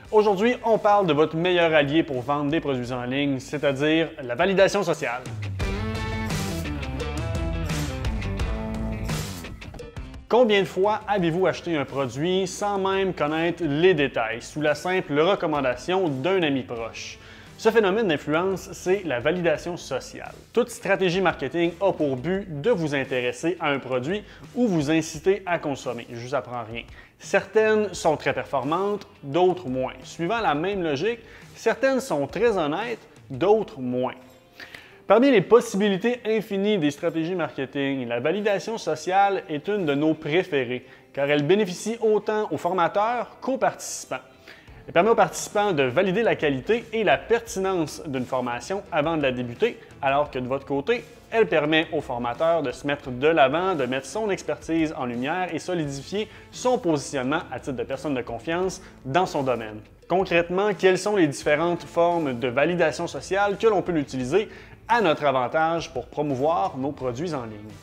Aujourd'hui, on parle de votre meilleur allié pour vendre des produits en ligne, c'est-à-dire la validation sociale. Combien de fois avez-vous acheté un produit sans même connaître les détails, sous la simple recommandation d'un ami proche? Ce phénomène d'influence, c'est la validation sociale. Toute stratégie marketing a pour but de vous intéresser à un produit ou vous inciter à consommer. Je vous apprends rien. Certaines sont très performantes, d'autres moins. Suivant la même logique, certaines sont très honnêtes, d'autres moins. Parmi les possibilités infinies des stratégies marketing, la validation sociale est une de nos préférées, car elle bénéficie autant aux formateurs qu'aux participants. Elle permet aux participants de valider la qualité et la pertinence d'une formation avant de la débuter, alors que de votre côté, elle permet aux formateurs de se mettre de l'avant, de mettre son expertise en lumière et solidifier son positionnement à titre de personne de confiance dans son domaine. Concrètement, quelles sont les différentes formes de validation sociale que l'on peut utiliser à notre avantage pour promouvoir nos produits en ligne?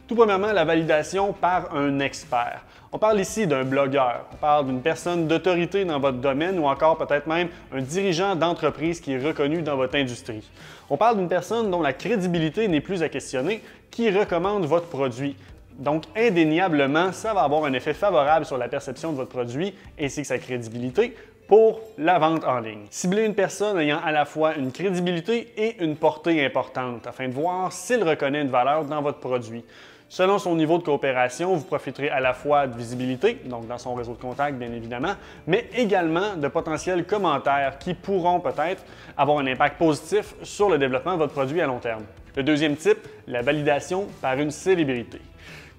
Tout premièrement, la validation par un expert. On parle ici d'un blogueur, on parle d'une personne d'autorité dans votre domaine ou encore peut-être même un dirigeant d'entreprise qui est reconnu dans votre industrie. On parle d'une personne dont la crédibilité n'est plus à questionner, qui recommande votre produit. Donc, indéniablement, ça va avoir un effet favorable sur la perception de votre produit ainsi que sa crédibilité pour la vente en ligne. Ciblez une personne ayant à la fois une crédibilité et une portée importante afin de voir s'il reconnaît une valeur dans votre produit. Selon son niveau de coopération, vous profiterez à la fois de visibilité, donc dans son réseau de contacts bien évidemment, mais également de potentiels commentaires qui pourront peut-être avoir un impact positif sur le développement de votre produit à long terme. Le deuxième type, la validation par une célébrité.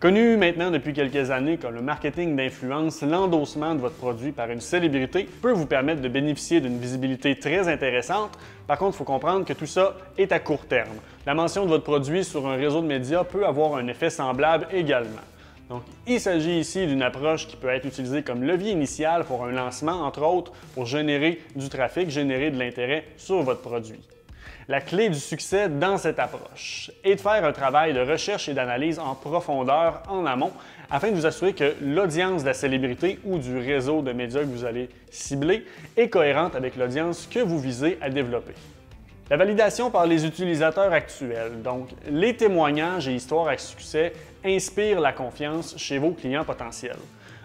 Connu maintenant depuis quelques années comme le marketing d'influence, l'endossement de votre produit par une célébrité peut vous permettre de bénéficier d'une visibilité très intéressante. Par contre, il faut comprendre que tout ça est à court terme. La mention de votre produit sur un réseau de médias peut avoir un effet semblable également. Donc, il s'agit ici d'une approche qui peut être utilisée comme levier initial pour un lancement, entre autres, pour générer du trafic, générer de l'intérêt sur votre produit. La clé du succès dans cette approche est de faire un travail de recherche et d'analyse en profondeur en amont afin de vous assurer que l'audience de la célébrité ou du réseau de médias que vous allez cibler est cohérente avec l'audience que vous visez à développer. La validation par les utilisateurs actuels, donc les témoignages et histoires à succès, inspirent la confiance chez vos clients potentiels.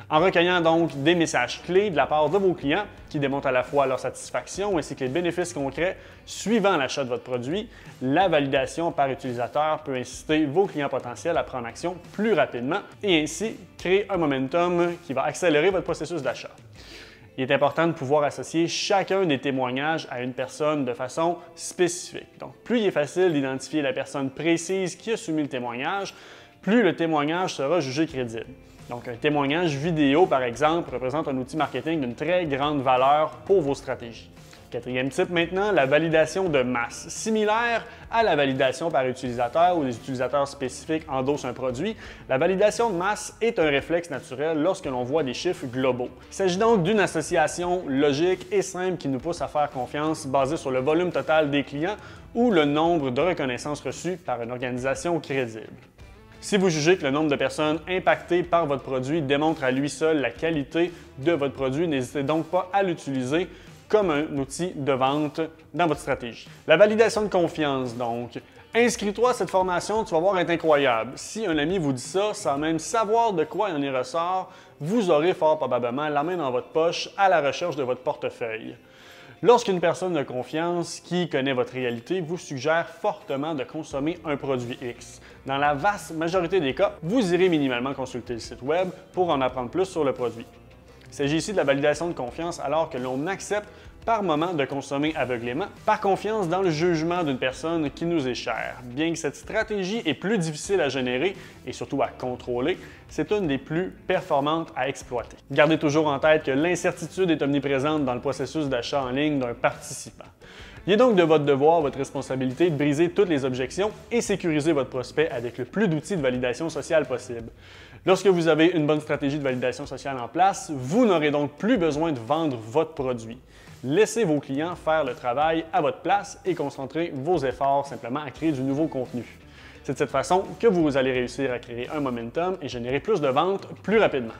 En recueillant donc des messages clés de la part de vos clients qui démontrent à la fois leur satisfaction ainsi que les bénéfices concrets suivant l'achat de votre produit, la validation par utilisateur peut inciter vos clients potentiels à prendre action plus rapidement et ainsi créer un momentum qui va accélérer votre processus d'achat. Il est important de pouvoir associer chacun des témoignages à une personne de façon spécifique. Donc, plus il est facile d'identifier la personne précise qui a soumis le témoignage, plus le témoignage sera jugé crédible. Donc, un témoignage vidéo, par exemple, représente un outil marketing d'une très grande valeur pour vos stratégies. Quatrième type maintenant, la validation de masse. Similaire à la validation par utilisateur où les utilisateurs spécifiques endossent un produit, la validation de masse est un réflexe naturel lorsque l'on voit des chiffres globaux. Il s'agit donc d'une association logique et simple qui nous pousse à faire confiance basée sur le volume total des clients ou le nombre de reconnaissances reçues par une organisation crédible. Si vous jugez que le nombre de personnes impactées par votre produit démontre à lui seul la qualité de votre produit, n'hésitez donc pas à l'utiliser comme un outil de vente dans votre stratégie. La validation de confiance, donc. Inscris-toi à cette formation, tu vas voir, être incroyable. Si un ami vous dit ça, sans même savoir de quoi il en est ressort, vous aurez fort probablement la main dans votre poche à la recherche de votre portefeuille. Lorsqu'une personne de confiance qui connaît votre réalité vous suggère fortement de consommer un produit X, dans la vaste majorité des cas, vous irez minimalement consulter le site web pour en apprendre plus sur le produit. Il s'agit ici de la validation de confiance alors que l'on accepte par moment de consommer aveuglément, par confiance dans le jugement d'une personne qui nous est chère. Bien que cette stratégie est plus difficile à générer et surtout à contrôler, c'est une des plus performantes à exploiter. Gardez toujours en tête que l'incertitude est omniprésente dans le processus d'achat en ligne d'un participant. Il est donc de votre devoir, votre responsabilité de briser toutes les objections et sécuriser votre prospect avec le plus d'outils de validation sociale possible. Lorsque vous avez une bonne stratégie de validation sociale en place, vous n'aurez donc plus besoin de vendre votre produit. Laissez vos clients faire le travail à votre place et concentrez vos efforts simplement à créer du nouveau contenu. C'est de cette façon que vous allez réussir à créer un momentum et générer plus de ventes plus rapidement.